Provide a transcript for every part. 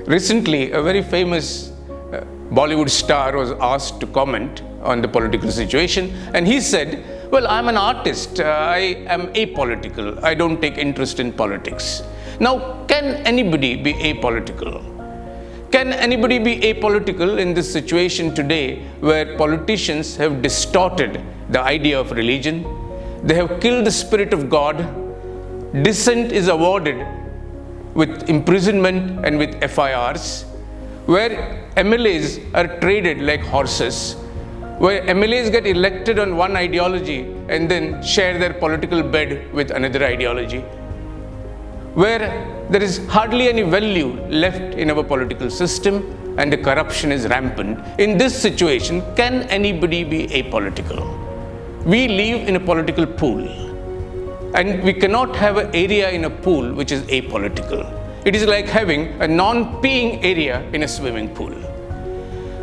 Recently, a very famous Bollywood star was asked to comment on the political situation, and he said, "Well, I'm an artist, I am apolitical, I don't take interest in politics." Now, can anybody be apolitical? Can anybody be apolitical in this situation today where politicians have distorted the idea of religion? They have killed the spirit of God. Dissent is awarded with imprisonment and with FIRs, where MLAs are traded like horses, where MLAs get elected on one ideology and then share their political bed with another ideology, where there is hardly any value left in our political system and the corruption is rampant. In this situation, can anybody be apolitical? We live in a political pool, and we cannot have an area in a pool which is apolitical. It is like having a non-peeing area in a swimming pool.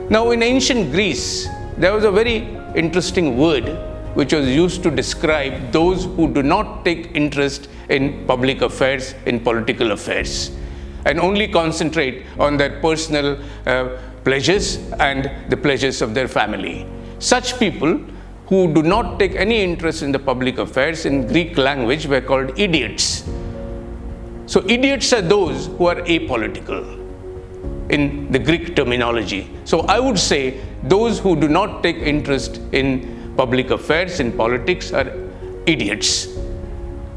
Now, in ancient Greece, there was a very interesting word which was used to describe those who do not take interest in public affairs, in political affairs, and only concentrate on their personal pleasures and the pleasures of their family. Such people who do not take any interest in the public affairs in Greek language were called idiots. So idiots are those who are apolitical in the Greek terminology. So I would say those who do not take interest in public affairs, in politics, are idiots.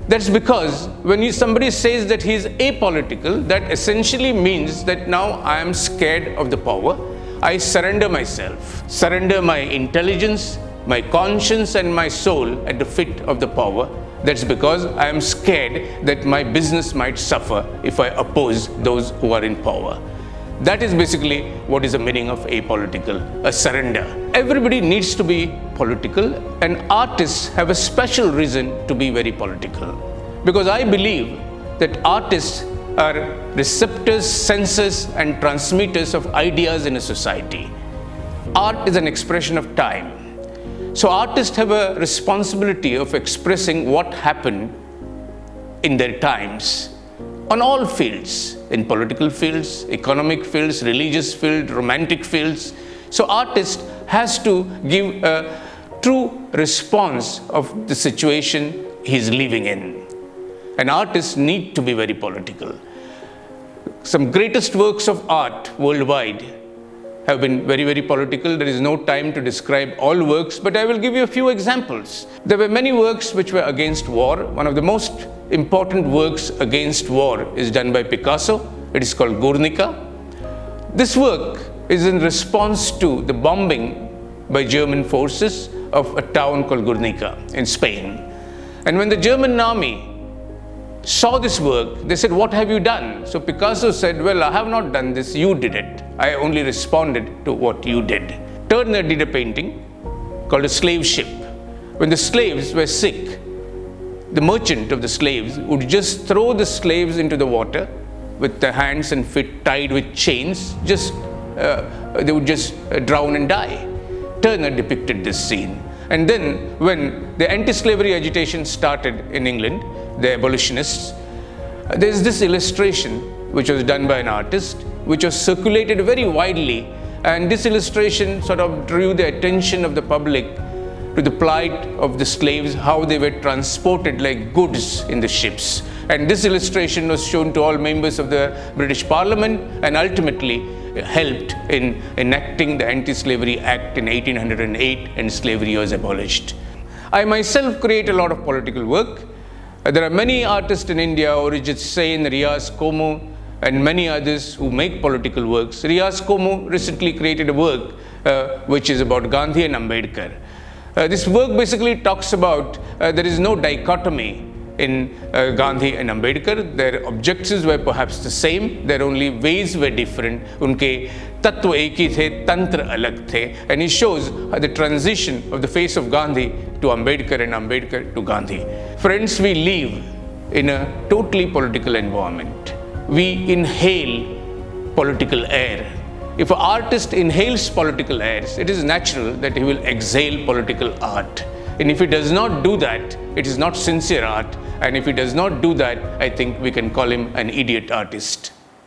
That's because when somebody says that he is apolitical, that essentially means that now I am scared of the power. I surrender myself, surrender my intelligence, my conscience and my soul at the feet of the power. That's because I am scared that my business might suffer if I oppose those who are in power. That is basically what is the meaning of apolitical, a surrender. Everybody needs to be political, and artists have a special reason to be very political. Because I believe that artists are receptors, sensors, and transmitters of ideas in a society. Art is an expression of time. So artists have a responsibility of expressing what happened in their times on all fields, in political fields, economic fields, religious fields, romantic fields. So artist has to give a true response of the situation he's living in. And artists need to be very political. Some greatest works of art worldwide have been very, very political. There is no time to describe all works, but I will give you a few examples. There were many works which were against war. One of the most important works against war is done by Picasso. It is called Guernica. This work is in response to the bombing by German forces of a town called Guernica in Spain. And when the German army saw this work, they said, "What have you done?" So Picasso said, "Well, I have not done this, you did it. I only responded to what you did." Turner did a painting called A Slave Ship. When the slaves were sick, the merchant of the slaves would just throw the slaves into the water with their hands and feet tied with chains. They would just drown and die. Turner depicted this scene. And then when the anti-slavery agitation started in England, the abolitionists, there's this illustration which was done by an artist, which was circulated very widely, and this illustration sort of drew the attention of the public to the plight of the slaves, how they were transported like goods in the ships. And this illustration was shown to all members of the British Parliament and ultimately helped in enacting the Anti-Slavery Act in 1808, and slavery was abolished. I myself create a lot of political work. There are many artists in India, Arijit Singh, Riaz Komu, and many others who make political works. Riaz Komu recently created a work which is about Gandhi and Ambedkar. This work basically talks about there is no dichotomy in Gandhi and Ambedkar. Their objectives were perhaps the same, their only ways were different. Unke tattva ek hi the, tantra alag the. And he shows the transition of the face of Gandhi to Ambedkar and Ambedkar to Gandhi. Friends, we live in a totally political environment. We inhale political air. If an artist inhales political air, it is natural that he will exhale political art. And if he does not do that, it is not sincere art. And if he does not do that, I think we can call him an idiot artist.